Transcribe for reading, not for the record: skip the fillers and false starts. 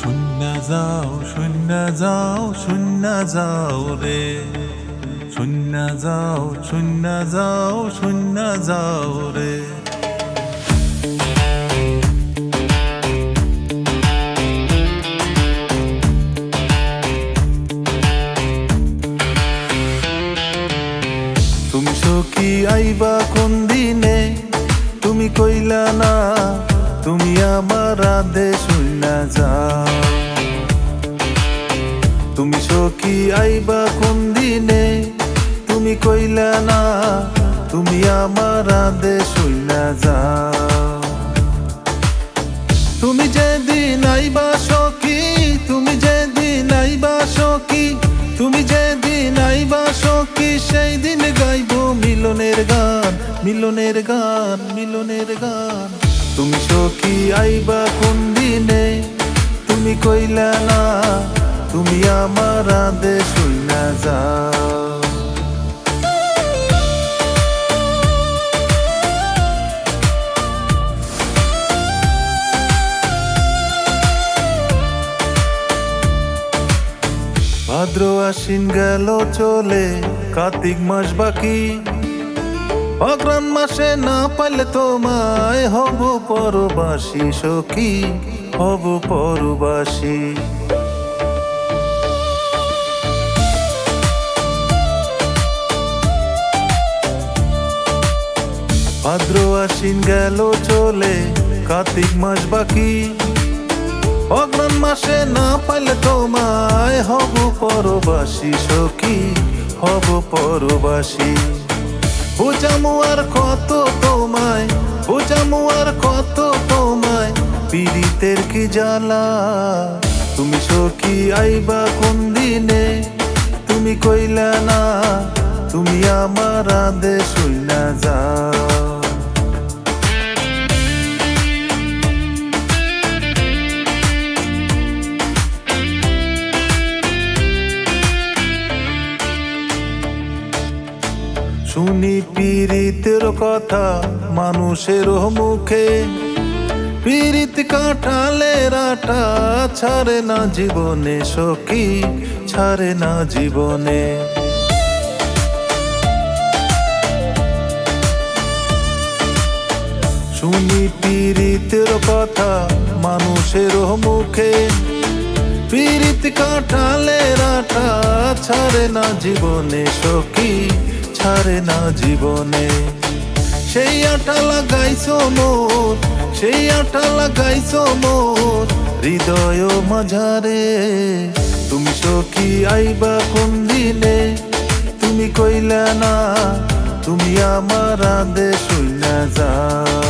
শূন্য যাও শূন্য যাও রে, শূন্য যাও শূন্য যাও শূন্য যাও রে। তুমি সখী আইবা কোন দিনে, তুমি কইলা না তুমি আমার আদেশ শূন্য যাও। তুমি সখী আইবা কোন দিনে, তুমি কইলা না তুমি আমার আদেশ শূন্য যাও। তুমি যেদিন আইবা সখী, তুমি যেদিন আইবা সখী, তুমি যেদিন আইবা সখী, সেই দিন গাইব মিলনের গান, মিলনের গান, মিলনের গান। তুমি সখী আইবা কোন দিনে, তুমি কইলা না তুমি আমার আদেশ শূন্য যাও। ভাদ্র আশ্বিন গেল চলে, কার্তিক মাস বাকি, অগ্রহায়ণ মাসে না পাইলে তোমায় হব পরবাসী সখী, হব পরবাসী। ভাদ্র আশ্বিন গেল চলে, কার্তিক মাস বাকি, অগ্রহায়ণ মাসে না পাইলে তোমায় হব পরবাসী সখী, হব পরবাসী। বুঝামু আর কত তোমায়, বুঝামু আর কত তোমায়, পীড়িতের কি জ্বালা। তুমি সখী আইবা কোন দিনে, তুমি কইলা না তুমি আমার আদেশ শূন্য যাও। শুনি পীড়িতের কথা মানুষের মুখে, পীড়িত কাঁঠালের আটা ছাড়ে না জীবনে সখী, ছাড়ে না জীবনে। শুনি পীড়িতের কথা মানুষের মুখে, পীড়িত কাঁঠালের আটা ছাড়ে না জীবনে সখী, ছাড়ে না জীবনে। সেই আটা লাগাইছো মোর, সেই আটা লাগাইছো মোর হৃদয় মাঝারে। তুমি সখী আইবা কোন দিনে, তুমি কইলা না তুমি আমার আদেশ শূন্য যাও।